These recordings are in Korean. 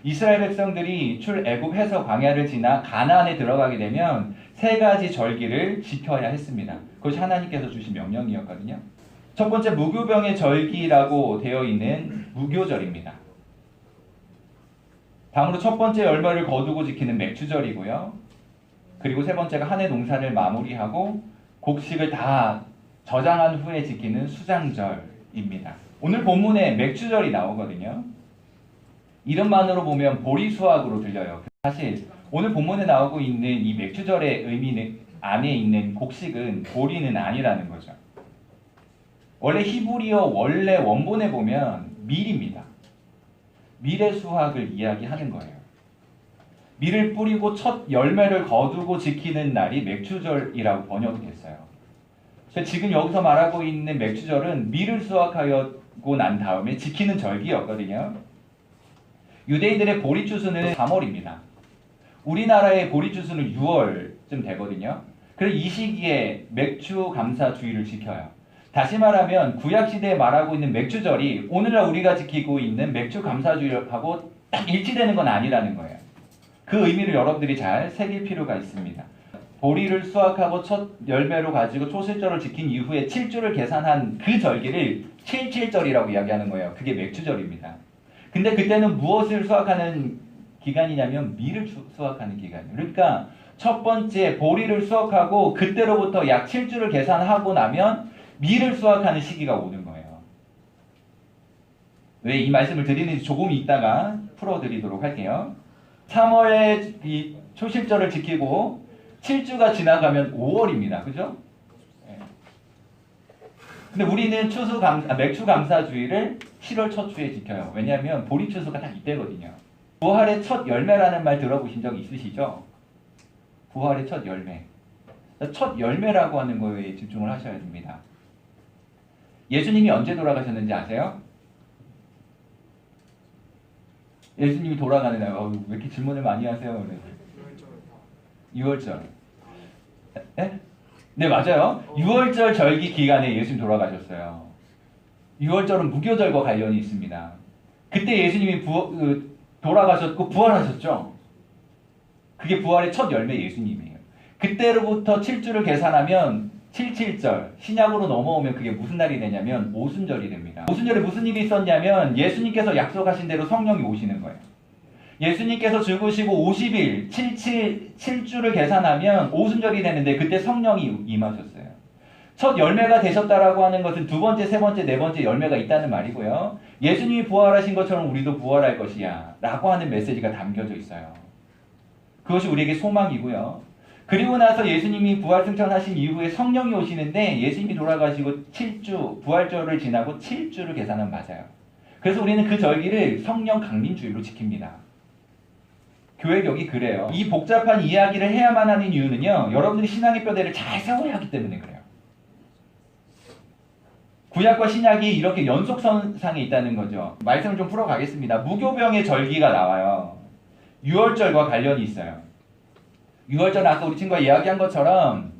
이스라엘 백성들이 출애굽해서 광야를 지나 가나안에 들어가게 되면 세 가지 절기를 지켜야 했습니다. 그것이 하나님께서 주신 명령이었거든요. 첫 번째 무교병의 절기라고 되어 있는 무교절입니다. 다음으로 첫 번째 열매를 거두고 지키는 맥주절이고요. 그리고 세 번째가 한 해 농사를 마무리하고 곡식을 다 저장한 후에 지키는 수장절입니다. 오늘 본문에 맥주절이 나오거든요. 이름만으로 보면 보리수확으로 들려요. 사실 오늘 본문에 나오고 있는 이 맥주절의 의미는 안에 있는 곡식은 보리는 아니라는 거죠. 원래 히브리어 원래 원본에 보면 밀입니다. 밀의 수확을 이야기하는 거예요. 밀을 뿌리고 첫 열매를 거두고 지키는 날이 맥주절이라고 번역됐어요. 지금 여기서 말하고 있는 맥주절은 밀을 수확하고 난 다음에 지키는 절기였거든요. 유대인들의 보리추수는 3월입니다. 우리나라의 보리추수는 6월쯤 되거든요. 그래서 이 시기에 맥주 감사주의를 지켜요. 다시 말하면 구약시대에 말하고 있는 맥주절이 오늘날 우리가 지키고 있는 맥주 감사주의하고 딱 일치되는 건 아니라는 거예요. 그 의미를 여러분들이 잘 새길 필요가 있습니다. 보리를 수확하고 첫 열매로 가지고 초실절을 지킨 이후에 7주를 계산한 그 절기를 77절이라고 이야기하는 거예요. 그게 맥주절입니다. 근데 그때는 무엇을 수확하는 기간이냐면 밀을 수확하는 기간이에요. 그러니까 첫 번째 보리를 수확하고 그때로부터 약 7주를 계산하고 나면 밀을 수확하는 시기가 오는 거예요. 왜 이 말씀을 드리는지 조금 이따가 풀어드리도록 할게요. 3월에 이 초실절을 지키고 7주가 지나가면 5월입니다. 그죠? 근데 우리는 맥주 감사주의를 7월 첫 주에 지켜요. 왜냐하면 보리 추수가 딱 이때거든요. 부활의 첫 열매라는 말 들어보신 적 있으시죠? 부활의 첫 열매. 첫 열매라고 하는 거에 집중을 하셔야 됩니다. 예수님이 언제 돌아가셨는지 아세요? 예수님이 돌아가는 날, 왜 이렇게 질문을 많이 하세요? 6월절. 네? 네, 맞아요. 6월절 절기 기간에 예수님 돌아가셨어요. 6월절은 무교절과 관련이 있습니다. 그때 예수님이 돌아가셨고 부활하셨죠. 그게 부활의 첫 열매 예수님이에요. 그때로부터 7주를 계산하면 77절, 신약으로 넘어오면 그게 무슨 날이 되냐면 오순절이 됩니다. 오순절에 무슨 일이 있었냐면 예수님께서 약속하신 대로 성령이 오시는 거예요. 예수님께서 죽으시고 50일, 7주를 계산하면 오순절이 되는데 그때 성령이 임하셨어요. 첫 열매가 되셨다라고 하는 것은 두 번째, 세 번째, 네 번째 열매가 있다는 말이고요. 예수님이 부활하신 것처럼 우리도 부활할 것이야 라고 하는 메시지가 담겨져 있어요. 그것이 우리에게 소망이고요. 그리고 나서 예수님이 부활승천하신 이후에 성령이 오시는데 예수님이 돌아가시고 7주, 부활절을 지나고 7주를 계산하면 맞아요. 그래서 우리는 그 절기를 성령 강림주일로 지킵니다. 교회력이 그래요. 이 복잡한 이야기를 해야만 하는 이유는요. 여러분들이 신앙의 뼈대를 잘 세워야 하기 때문에 그래요. 구약과 신약이 이렇게 연속선상에 있다는 거죠. 말씀을 좀 풀어가겠습니다. 무교병의 절기가 나와요. 6월절과 관련이 있어요. 6월절 아까 우리 친구가 이야기한 것처럼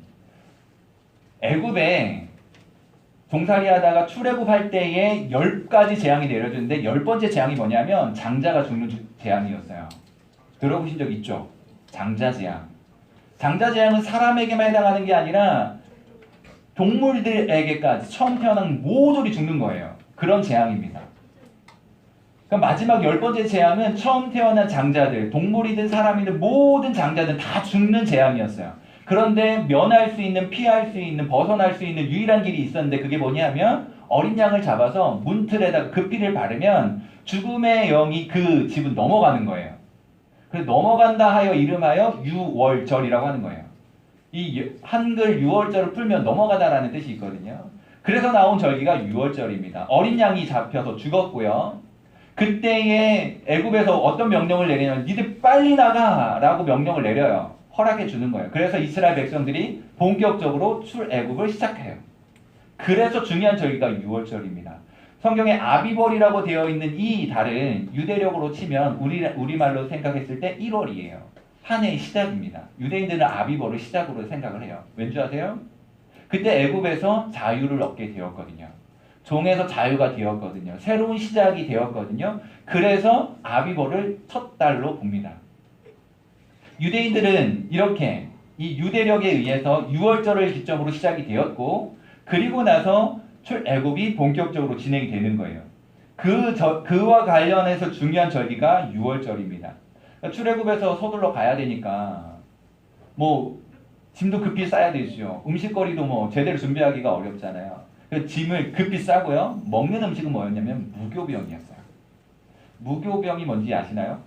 애굽에 종살이 하다가 출애굽할 때에 10가지 재앙이 내려졌는데 10번째 재앙이 뭐냐면 장자가 죽는 재앙이었어요. 들어보신 적 있죠? 장자재앙. 장자재앙은 사람에게만 해당하는 게 아니라 동물들에게까지 처음 태어난 모조리 죽는 거예요. 그런 재앙입니다. 그러니까 마지막 10번째 재앙은 처음 태어난 장자들, 동물이든 사람이든 모든 장자들 다 죽는 재앙이었어요. 그런데 면할 수 있는, 피할 수 있는, 벗어날 수 있는 유일한 길이 있었는데 그게 뭐냐면 어린 양을 잡아서 문틀에다가 그 피를 바르면 죽음의 영이 그 집은 넘어가는 거예요. 그래서 넘어간다 하여 이름하여 유월절이라고 하는 거예요. 이 한글 유월절을 풀면 넘어가다라는 뜻이 있거든요. 그래서 나온 절기가 유월절입니다. 어린 양이 잡혀서 죽었고요. 그때에 애굽에서 어떤 명령을 내리냐면 니들 빨리 나가라고 명령을 내려요. 허락해 주는 거예요. 그래서 이스라엘 백성들이 본격적으로 출애굽을 시작해요. 그래서 중요한 절기가 유월절입니다. 성경에 아비벌이라고 되어 있는 이 달은 유대력으로 치면 우리말로 생각했을 때 1월이에요. 한 해의 시작입니다. 유대인들은 아비벌을 시작으로 생각을 해요. 왠지 아세요? 그때 애굽에서 자유를 얻게 되었거든요. 종에서 자유가 되었거든요. 새로운 시작이 되었거든요. 그래서 아비보를 첫 달로 봅니다. 유대인들은 이렇게 이 유대력에 의해서 유월절을 기점으로 시작이 되었고 그리고 나서 출애굽이 본격적으로 진행이 되는 거예요. 그와 관련해서 중요한 절기가 유월절입니다. 출애굽에서 서둘러 가야 되니까 뭐 짐도 급히 싸야 되죠. 음식거리도 뭐 제대로 준비하기가 어렵잖아요. 그 짐을 급히 싸고요. 먹는 음식은 뭐였냐면 무교병이었어요. 무교병이 뭔지 아시나요?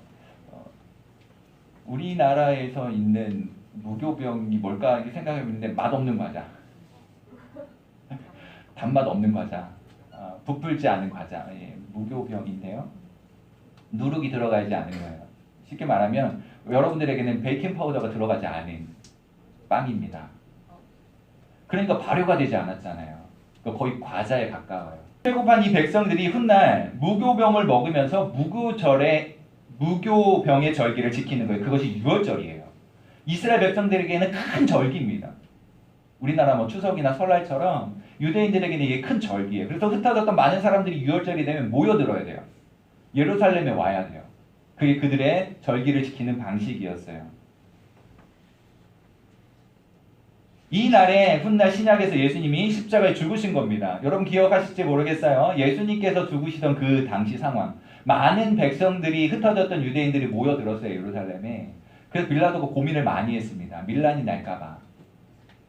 우리나라에서 있는 무교병이 뭘까 이렇게 생각해보는데 맛없는 과자, 단맛 없는 과자, 부풀지 않은 과자, 예, 무교병인데요. 누룩이 들어가지 않은 거예요. 쉽게 말하면 여러분들에게는 베이킹 파우더가 들어가지 않은 빵입니다. 그러니까 발효가 되지 않았잖아요. 그러니까 거의 과자에 가까워요. 출애굽한 이 백성들이 훗날 무교병을 먹으면서 무교병의 절기를 지키는 거예요. 그것이 유월절이에요. 이스라엘 백성들에게는 큰 절기입니다. 우리나라 뭐 추석이나 설날처럼 유대인들에게는 이게 큰 절기예요. 그래서 흩어졌던 많은 사람들이 유월절이 되면 모여들어야 돼요. 예루살렘에 와야 돼요. 그게 그들의 절기를 지키는 방식이었어요. 이 날에 훗날 신약에서 예수님이 십자가에 죽으신 겁니다. 여러분 기억하실지 모르겠어요. 예수님께서 죽으시던 그 당시 상황. 많은 백성들이 흩어졌던 유대인들이 모여들었어요. 예루살렘에. 그래서 빌라도가 고민을 많이 했습니다. 밀란이 날까봐.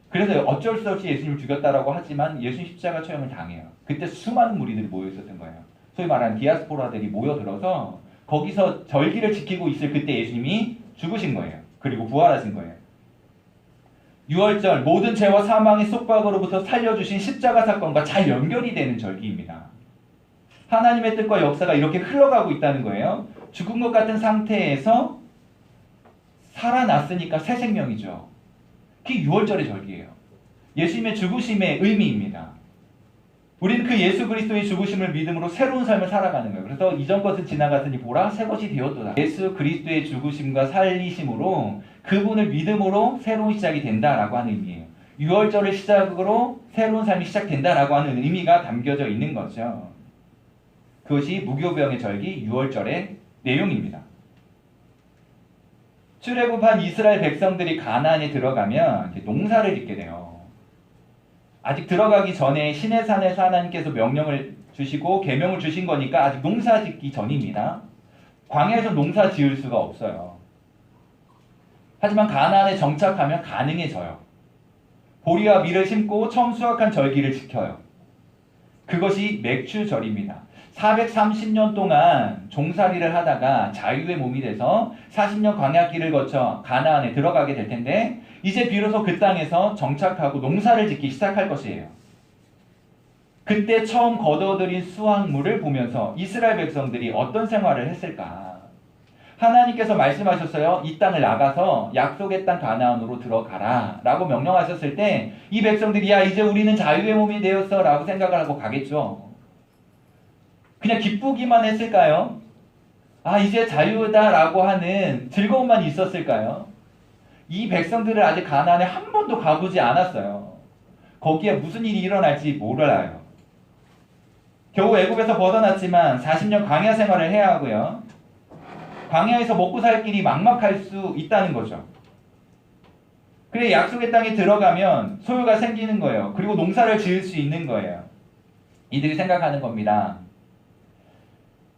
그래서 어쩔 수 없이 예수님을 죽였다라고 하지만 예수님 십자가 처형을 당해요. 그때 수많은 무리들이 모여 있었던 거예요. 소위 말하는 디아스포라들이 모여들어서 거기서 절기를 지키고 있을 그때 예수님이 죽으신 거예요. 그리고 부활하신 거예요. 유월절 모든 죄와 사망의 속박으로부터 살려주신 십자가 사건과 잘 연결이 되는 절기입니다. 하나님의 뜻과 역사가 이렇게 흘러가고 있다는 거예요. 죽은 것 같은 상태에서 살아났으니까 새 생명이죠. 그게 유월절의 절기예요. 예수님의 죽으심의 의미입니다. 우리는 그 예수 그리스도의 죽으심을 믿음으로 새로운 삶을 살아가는 거예요. 그래서 이전 것은 지나갔으니 보라 새 것이 되었도다. 예수 그리스도의 죽으심과 살리심으로 그분을 믿음으로 새로운 시작이 된다라고 하는 의미예요. 유월절을 시작으로 새로운 삶이 시작된다라고 하는 의미가 담겨져 있는 거죠. 그것이 무교병의 절기 유월절의 내용입니다. 출애굽한 이스라엘 백성들이 가나안에 들어가면 이제 농사를 짓게 돼요. 아직 들어가기 전에 시내산에서 하나님께서 명령을 주시고 계명을 주신 거니까 아직 농사 짓기 전입니다. 광야에서 농사 지을 수가 없어요. 하지만 가나안에 정착하면 가능해져요. 보리와 밀을 심고 처음 수확한 절기를 지켜요. 그것이 맥추절입니다. 430년 동안 종살이를 하다가 자유의 몸이 돼서 40년 광야길을 거쳐 가나안에 들어가게 될 텐데 이제 비로소 그 땅에서 정착하고 농사를 짓기 시작할 것이에요. 그때 처음 거둬들인 수확물을 보면서 이스라엘 백성들이 어떤 생활을 했을까? 하나님께서 말씀하셨어요. 이 땅을 나가서 약속의 땅 가나안으로 들어가라 라고 명령하셨을 때 이 백성들이 야 이제 우리는 자유의 몸이 되었어 라고 생각을 하고 가겠죠. 그냥 기쁘기만 했을까요? 아 이제 자유다라고 하는 즐거움만 있었을까요? 이 백성들은 아직 가나안에 한 번도 가보지 않았어요. 거기에 무슨 일이 일어날지 몰라요. 겨우 애굽에서 벗어났지만 40년 광야 생활을 해야 하고요. 광야에서 먹고 살 길이 막막할 수 있다는 거죠. 그래 약속의 땅에 들어가면 소유가 생기는 거예요. 그리고 농사를 지을 수 있는 거예요. 이들이 생각하는 겁니다.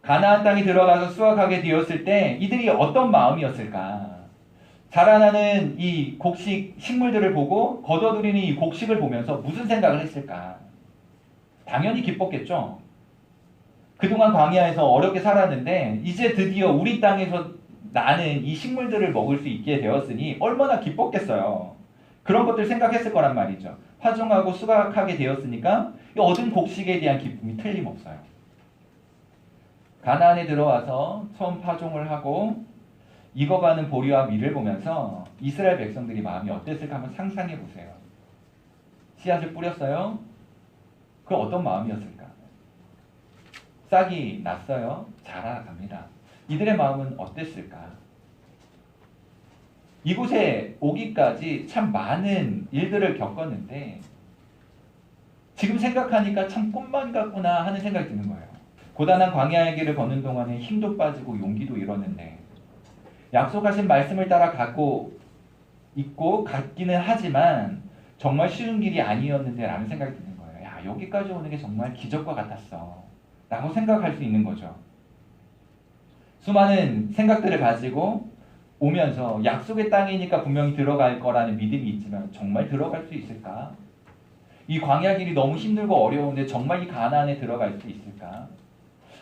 가나안 땅에 들어가서 수확하게 되었을 때 이들이 어떤 마음이었을까? 자라나는 이 곡식 식물들을 보고 거둬들이는 이 곡식을 보면서 무슨 생각을 했을까? 당연히 기뻤겠죠. 그동안 광야에서 어렵게 살았는데 이제 드디어 우리 땅에서 나는 이 식물들을 먹을 수 있게 되었으니 얼마나 기뻤겠어요. 그런 것들 생각했을 거란 말이죠. 파종하고 수확하게 되었으니까 얻은 곡식에 대한 기쁨이 틀림없어요. 가나안에 들어와서 처음 파종을 하고 익어가는 보리와 밀을 보면서 이스라엘 백성들이 마음이 어땠을까 한번 상상해 보세요. 씨앗을 뿌렸어요. 그 어떤 마음이었을까? 싹이 났어요. 자라갑니다. 이들의 마음은 어땠을까? 이곳에 오기까지 참 많은 일들을 겪었는데 지금 생각하니까 참 꿈만 같구나 하는 생각이 드는 거예요. 고단한 광야의 길을 걷는 동안에 힘도 빠지고 용기도 잃었는데 약속하신 말씀을 따라 가고 있고 갔기는 하지만 정말 쉬운 길이 아니었는데 라는 생각이 드는 거예요. 야, 여기까지 오는 게 정말 기적과 같았어 라고 생각할 수 있는 거죠. 수많은 생각들을 가지고 오면서 약속의 땅이니까 분명히 들어갈 거라는 믿음이 있지만 정말 들어갈 수 있을까? 이 광야 길이 너무 힘들고 어려운데 정말 이 가나안에 들어갈 수 있을까?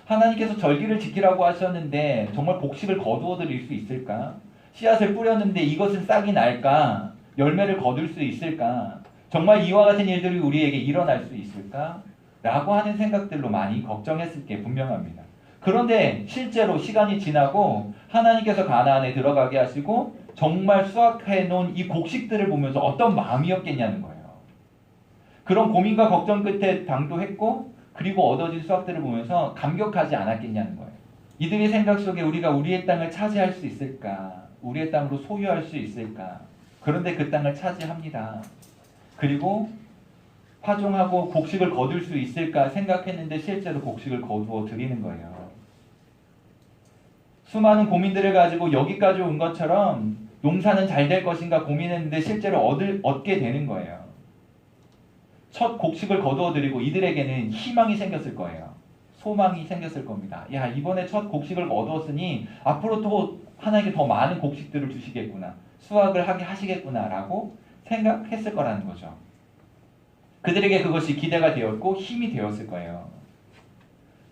하나님께서 절기를 지키라고 하셨는데 정말 곡식을 거두어 드릴 수 있을까? 씨앗을 뿌렸는데 이것은 싹이 날까? 열매를 거둘 수 있을까? 정말 이와 같은 일들이 우리에게 일어날 수 있을까? 라고 하는 생각들로 많이 걱정했을 게 분명합니다. 그런데 실제로 시간이 지나고 하나님께서 가나안에 들어가게 하시고 정말 수확해 놓은 이 곡식들을 보면서 어떤 마음이었겠냐는 거예요. 그런 고민과 걱정 끝에 당도했고 그리고 얻어진 수확들을 보면서 감격하지 않았겠냐는 거예요. 이들의 생각 속에 우리가 우리의 땅을 차지할 수 있을까? 우리의 땅으로 소유할 수 있을까? 그런데 그 땅을 차지합니다. 그리고 파종하고 곡식을 거둘 수 있을까 생각했는데 실제로 곡식을 거두어 드리는 거예요. 수많은 고민들을 가지고 여기까지 온 것처럼 농사는 잘 될 것인가 고민했는데 실제로 얻게 되는 거예요. 첫 곡식을 거두어 드리고 이들에게는 희망이 생겼을 거예요. 소망이 생겼을 겁니다. 야, 이번에 첫 곡식을 얻었으니 앞으로 또 하나님께 더 많은 곡식들을 주시겠구나. 수확을 하게 하시겠구나 라고 생각했을 거라는 거죠. 그들에게 그것이 기대가 되었고 힘이 되었을 거예요.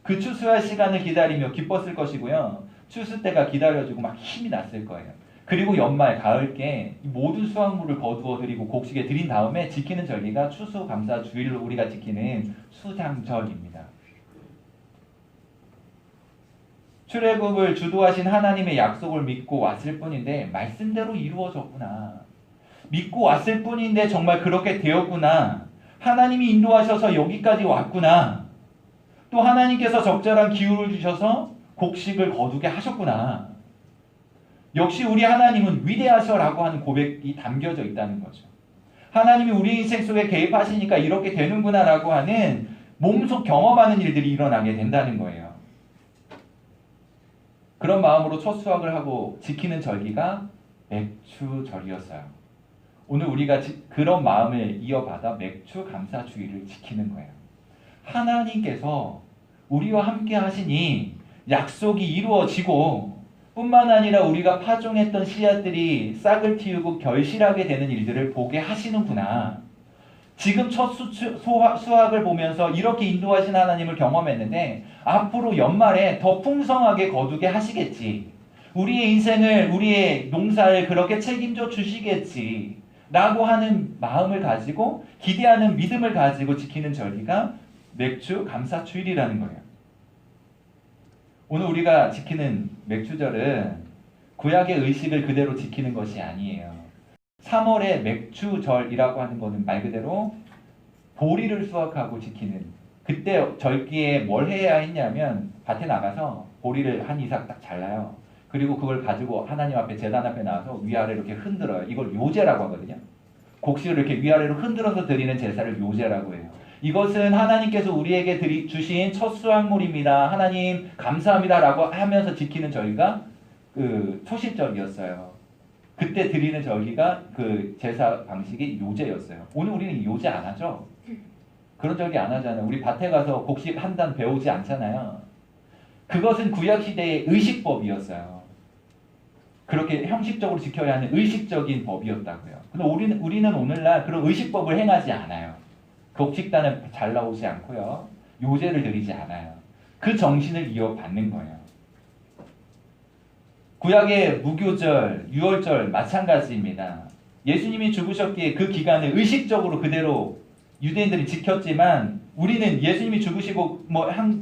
그 추수할 시간을 기다리며 기뻤을 것이고요. 추수 때가 기다려지고 막 힘이 났을 거예요. 그리고 연말, 가을께 모든 수확물을 거두어 드리고 곡식에 드린 다음에 지키는 절기가 추수감사 주일로 우리가 지키는 수장절입니다. 출애굽을 주도하신 하나님의 약속을 믿고 왔을 뿐인데 말씀대로 이루어졌구나. 믿고 왔을 뿐인데 정말 그렇게 되었구나. 하나님이 인도하셔서 여기까지 왔구나. 또 하나님께서 적절한 기후를 주셔서 곡식을 거두게 하셨구나. 역시 우리 하나님은 위대하셔라고 하는 고백이 담겨져 있다는 거죠. 하나님이 우리 인생 속에 개입하시니까 이렇게 되는구나라고 하는 몸속 경험하는 일들이 일어나게 된다는 거예요. 그런 마음으로 첫 수확을 하고 지키는 절기가 맥추절이었어요. 오늘 우리가 그런 마음을 이어받아 맥추 감사주의를 지키는 거예요. 하나님께서 우리와 함께 하시니 약속이 이루어지고 뿐만 아니라 우리가 파종했던 씨앗들이 싹을 틔우고 결실하게 되는 일들을 보게 하시는구나. 지금 첫 수확을 보면서 이렇게 인도하신 하나님을 경험했는데 앞으로 연말에 더 풍성하게 거두게 하시겠지. 우리의 인생을, 우리의 농사를 그렇게 책임져 주시겠지. 라고 하는 마음을 가지고 기대하는 믿음을 가지고 지키는 절기가 맥추 감사주일이라는 거예요. 오늘 우리가 지키는 맥추절은 구약의 의식을 그대로 지키는 것이 아니에요. 3월에 맥추절이라고 하는 것은 말 그대로 보리를 수확하고 지키는, 그때 절기에 뭘 해야 했냐면 밭에 나가서 보리를 한 이삭 딱 잘라요. 그리고 그걸 가지고 하나님 앞에 제단 앞에 나와서 위아래로 이렇게 흔들어요. 이걸 요제라고 하거든요. 곡식을 이렇게 위아래로 흔들어서 드리는 제사를 요제라고 해요. 이것은 하나님께서 우리에게 주신 첫 수확물입니다. 하나님 감사합니다 라고 하면서 지키는 절기가 그 초실절이었어요. 그때 드리는 절기가 그 제사 방식이 요제였어요. 오늘 우리는 요제 안 하죠? 그런 절기 안 하잖아요. 우리 밭에 가서 곡식 한 단 배우지 않잖아요. 그것은 구약시대의 의식법이었어요. 그렇게 형식적으로 지켜야 하는 의식적인 법이었다고요. 근데 우리는 오늘날 그런 의식법을 행하지 않아요. 곡식단을 잘 나오지 않고요. 요제를 드리지 않아요. 그 정신을 이어받는 거예요. 구약의 무교절, 유월절 마찬가지입니다. 예수님이 죽으셨기에 그 기간을 의식적으로 그대로 유대인들이 지켰지만 우리는 예수님이 죽으시고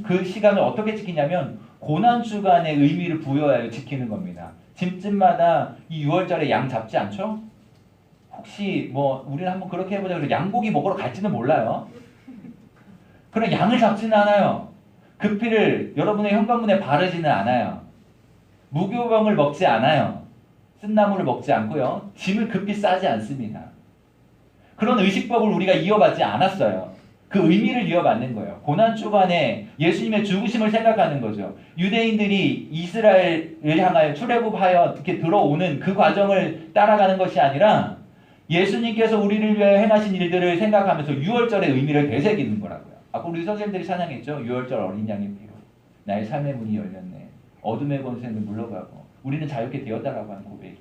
그 시간을 어떻게 지키냐면 고난주간의 의미를 부여하여 지키는 겁니다. 집집마다 이 6월절에 양 잡지 않죠? 혹시 우리는 한번 그렇게 해보자 그래서 양고기 먹으러 갈지는 몰라요. 그럼 양을 잡지는 않아요. 그 피를 여러분의 현관문에 바르지는 않아요. 무교병을 먹지 않아요. 쓴나물을 먹지 않고요. 짐을 급히 싸지 않습니다. 그런 의식법을 우리가 이어받지 않았어요. 그 의미를 이어받는 거예요. 고난 주간에 예수님의 죽으심을 생각하는 거죠. 유대인들이 이스라엘을 향하여 출애굽하여 이렇게 들어오는 그 과정을 따라가는 것이 아니라 예수님께서 우리를 위하여 행하신 일들을 생각하면서 유월절의 의미를 되새기는 거라고요. 아까 우리 선생님들이 찬양했죠. 유월절 어린 양의 피로 나의 삶의 문이 열렸네. 어둠의 권세는 물러가고 우리는 자유케 되었다라고 하는 고백이에요.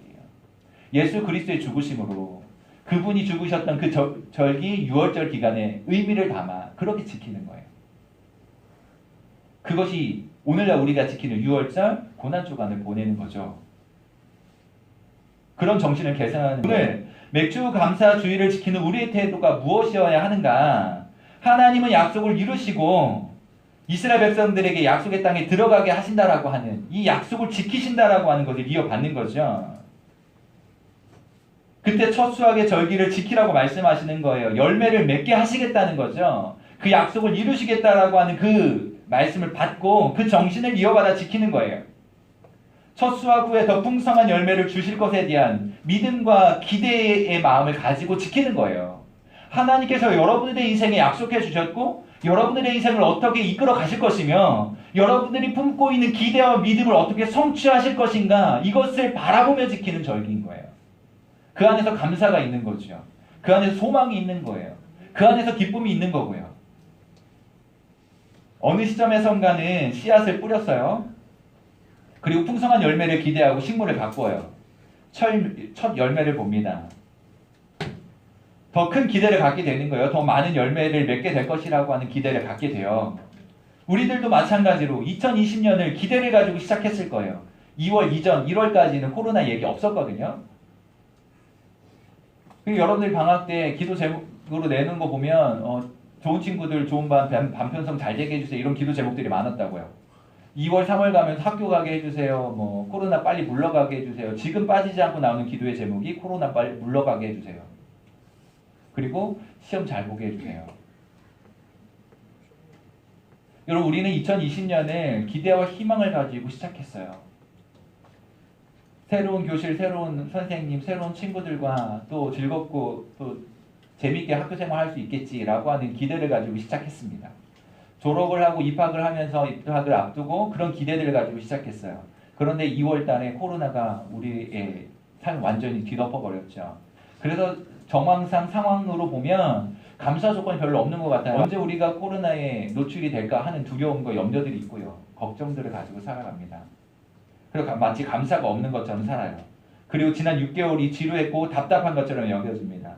예수 그리스도의 죽으심으로 그분이 죽으셨던 그 절기 유월절 기간에 의미를 담아 그렇게 지키는 거예요. 그것이 오늘날 우리가 지키는 유월절 고난주간을 보내는 거죠. 그런 정신을 계승하는 오늘 맥주 감사 주의를 지키는 우리의 태도가 무엇이어야 하는가? 하나님은 약속을 이루시고 이스라엘 백성들에게 약속의 땅에 들어가게 하신다라고 하는 이 약속을 지키신다라고 하는 것을 이어받는 거죠. 그때 첫 수확의 절기를 지키라고 말씀하시는 거예요. 열매를 맺게 하시겠다는 거죠. 그 약속을 이루시겠다라고 하는 그 말씀을 받고 그 정신을 이어받아 지키는 거예요. 첫 수확 후에 더 풍성한 열매를 주실 것에 대한 믿음과 기대의 마음을 가지고 지키는 거예요. 하나님께서 여러분들의 인생에 약속해 주셨고 여러분들의 인생을 어떻게 이끌어 가실 것이며 여러분들이 품고 있는 기대와 믿음을 어떻게 성취하실 것인가 이것을 바라보며 지키는 절기인 거예요. 그 안에서 감사가 있는 거죠. 그 안에서 소망이 있는 거예요. 그 안에서 기쁨이 있는 거고요. 어느 시점에선가는 씨앗을 뿌렸어요. 그리고 풍성한 열매를 기대하고 식물을 가꾸어요. 첫 열매를 봅니다. 더 큰 기대를 갖게 되는 거예요. 더 많은 열매를 맺게 될 것이라고 하는 기대를 갖게 돼요. 우리들도 마찬가지로 2020년을 기대를 가지고 시작했을 거예요. 2월 이전 1월까지는 코로나 얘기 없었거든요. 여러분들 방학 때 기도 제목으로 내는 거 보면 좋은 친구들 좋은 반편성 잘 되게 해주세요. 이런 기도 제목들이 많았다고요. 2월 3월 가면 학교 가게 해주세요. 뭐 코로나 빨리 물러가게 해주세요. 지금 빠지지 않고 나오는 기도의 제목이 코로나 빨리 물러가게 해주세요. 그리고 시험 잘 보게 해주세요. 여러분 우리는 2020년을 기대와 희망을 가지고 시작했어요. 새로운 교실, 새로운 선생님, 새로운 친구들과 또 즐겁고 또 재밌게 학교 생활할 수 있겠지라고 하는 기대를 가지고 시작했습니다. 졸업을 하고 입학을 하면서 입학을 앞두고 그런 기대들을 가지고 시작했어요. 그런데 2월 달에 코로나가 우리의 삶을 완전히 뒤덮어버렸죠. 그래서 정황상 상황으로 보면 감사 조건이 별로 없는 것 같아요. 언제 우리가 코로나에 노출이 될까 하는 두려움과 염려들이 있고요. 걱정들을 가지고 살아갑니다. 그리고 마치 감사가 없는 것처럼 살아요. 그리고 지난 6개월이 지루했고 답답한 것처럼 여겨집니다.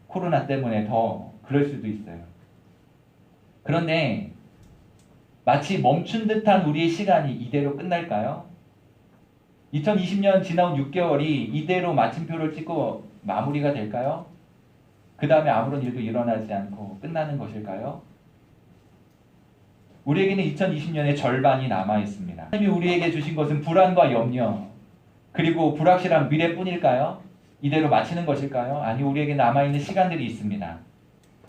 코로나 때문에 더 그럴 수도 있어요. 그런데 마치 멈춘 듯한 우리의 시간이 이대로 끝날까요? 2020년 지나온 6개월이 이대로 마침표를 찍고 마무리가 될까요? 그 다음에 아무런 일도 일어나지 않고 끝나는 것일까요? 우리에게는 2020년의 절반이 남아 있습니다. 하나님이 우리에게 주신 것은 불안과 염려 그리고 불확실한 미래뿐일까요? 이대로 마치는 것일까요? 아니 우리에게 남아있는 시간들이 있습니다.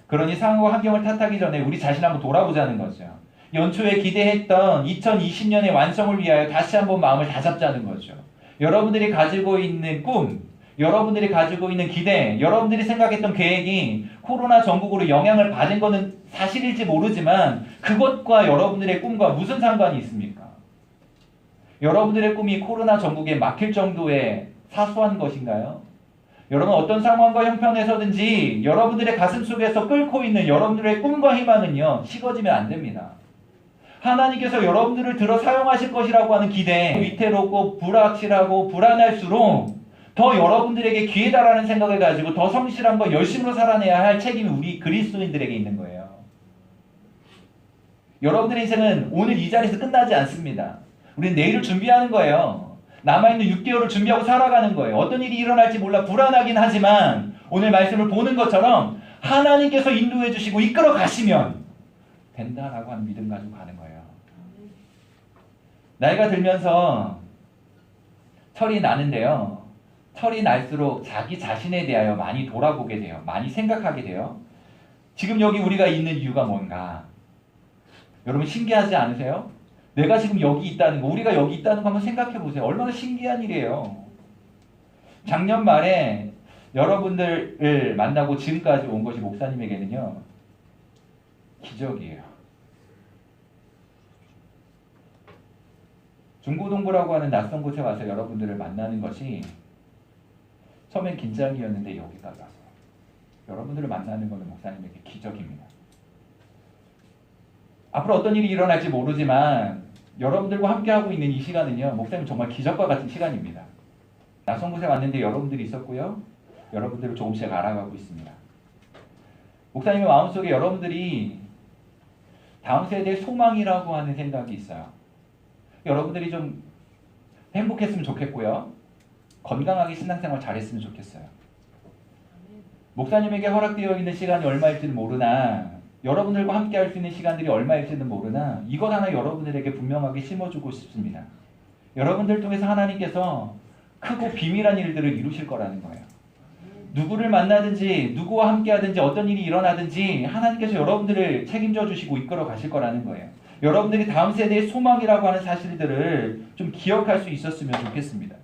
그러니 상황과 환경을 탓하기 전에 우리 자신 한번 돌아보자는 거죠. 연초에 기대했던 2020년의 완성을 위하여 다시 한번 마음을 다잡자는 거죠. 여러분들이 가지고 있는 꿈, 여러분들이 가지고 있는 기대, 여러분들이 생각했던 계획이 코로나 전국으로 영향을 받은 것은 사실일지 모르지만 그것과 여러분들의 꿈과 무슨 상관이 있습니까? 여러분들의 꿈이 코로나 전국에 막힐 정도의 사소한 것인가요? 여러분 어떤 상황과 형편에서든지 여러분들의 가슴 속에서 끓고 있는 여러분들의 꿈과 희망은요 식어지면 안 됩니다. 하나님께서 여러분들을 들어 사용하실 것이라고 하는 기대, 위태롭고 불확실하고 불안할수록 더 여러분들에게 기회다라는 생각을 가지고 더 성실함과 열심으로 살아내야 할 책임이 우리 그리스도인들에게 있는 거예요. 여러분들의 인생은 오늘 이 자리에서 끝나지 않습니다. 우리는 내일을 준비하는 거예요. 남아있는 6개월을 준비하고 살아가는 거예요. 어떤 일이 일어날지 몰라 불안하긴 하지만 오늘 말씀을 보는 것처럼 하나님께서 인도해 주시고 이끌어 가시면 된다라고 하는 믿음 가지고 가는 거예요. 나이가 들면서 철이 나는데요. 철이 날수록 자기 자신에 대하여 많이 돌아보게 돼요. 많이 생각하게 돼요. 지금 여기 우리가 있는 이유가 뭔가? 여러분 신기하지 않으세요? 내가 지금 여기 있다는 거, 우리가 여기 있다는 거 한번 생각해 보세요. 얼마나 신기한 일이에요. 작년 말에 여러분들을 만나고 지금까지 온 것이 목사님에게는요. 기적이에요. 중고등부라고 하는 낯선 곳에 와서 여러분들을 만나는 것이 처음엔 긴장이었는데 여기가 가서 여러분들을 만나는 것은 목사님에게 기적입니다. 앞으로 어떤 일이 일어날지 모르지만 여러분들과 함께하고 있는 이 시간은요, 목사님 정말 기적과 같은 시간입니다. 낯선 곳에 왔는데 여러분들이 있었고요, 여러분들을 조금씩 알아가고 있습니다. 목사님의 마음속에 여러분들이 다음 세대의 소망이라고 하는 생각이 있어요. 여러분들이 좀 행복했으면 좋겠고요, 건강하게 신앙생활 잘했으면 좋겠어요. 목사님에게 허락되어 있는 시간이 얼마일지는 모르나, 여러분들과 함께 할 수 있는 시간들이 얼마일지는 모르나, 이것 하나 여러분들에게 분명하게 심어주고 싶습니다. 여러분들 통해서 하나님께서 크고 비밀한 일들을 이루실 거라는 거예요. 누구를 만나든지 누구와 함께 하든지 어떤 일이 일어나든지 하나님께서 여러분들을 책임져 주시고 이끌어 가실 거라는 거예요. 여러분들이 다음 세대의 소망이라고 하는 사실들을 좀 기억할 수 있었으면 좋겠습니다.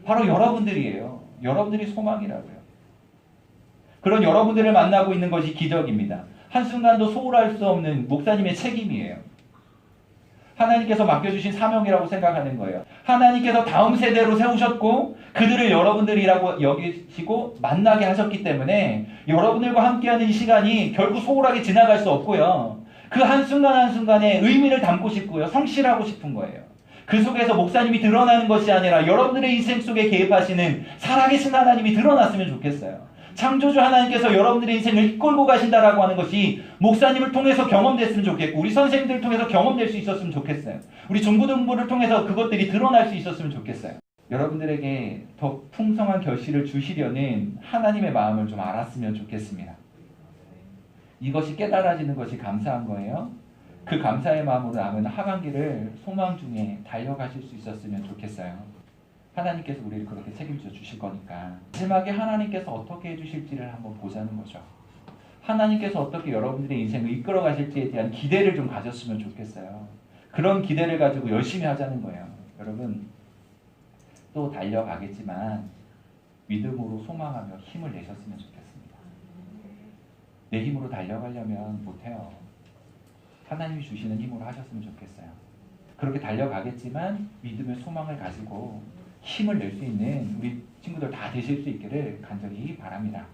바로 여러분들이에요. 여러분들이 소망이라고요. 그런 여러분들을 만나고 있는 것이 기적입니다. 한순간도 소홀할 수 없는 목사님의 책임이에요. 하나님께서 맡겨주신 사명이라고 생각하는 거예요. 하나님께서 다음 세대로 세우셨고 그들을 여러분들이라고 여기시고 만나게 하셨기 때문에 여러분들과 함께하는 이 시간이 결국 소홀하게 지나갈 수 없고요. 그 한순간 한순간에 의미를 담고 싶고요. 성실하고 싶은 거예요. 그 속에서 목사님이 드러나는 것이 아니라 여러분들의 인생 속에 개입하시는 살아계신 하나님이 드러났으면 좋겠어요. 창조주 하나님께서 여러분들의 인생을 이끌고 가신다라고 하는 것이 목사님을 통해서 경험됐으면 좋겠고 우리 선생님들을 통해서 경험될 수 있었으면 좋겠어요. 우리 중고등부를 통해서 그것들이 드러날 수 있었으면 좋겠어요. 여러분들에게 더 풍성한 결실을 주시려는 하나님의 마음을 좀 알았으면 좋겠습니다. 이것이 깨달아지는 것이 감사한 거예요. 그 감사의 마음으로 남은 하반기를 소망 중에 달려가실 수 있었으면 좋겠어요. 하나님께서 우리를 그렇게 책임져 주실 거니까 마지막에 하나님께서 어떻게 해주실지를 한번 보자는 거죠. 하나님께서 어떻게 여러분들의 인생을 이끌어 가실지에 대한 기대를 좀 가졌으면 좋겠어요. 그런 기대를 가지고 열심히 하자는 거예요. 여러분 또 달려가겠지만 믿음으로 소망하며 힘을 내셨으면 좋겠습니다. 내 힘으로 달려가려면 못해요. 하나님이 주시는 힘으로 하셨으면 좋겠어요. 그렇게 달려가겠지만 믿음의 소망을 가지고 힘을 낼 수 있는 우리 친구들 다 되실 수 있기를 간절히 바랍니다.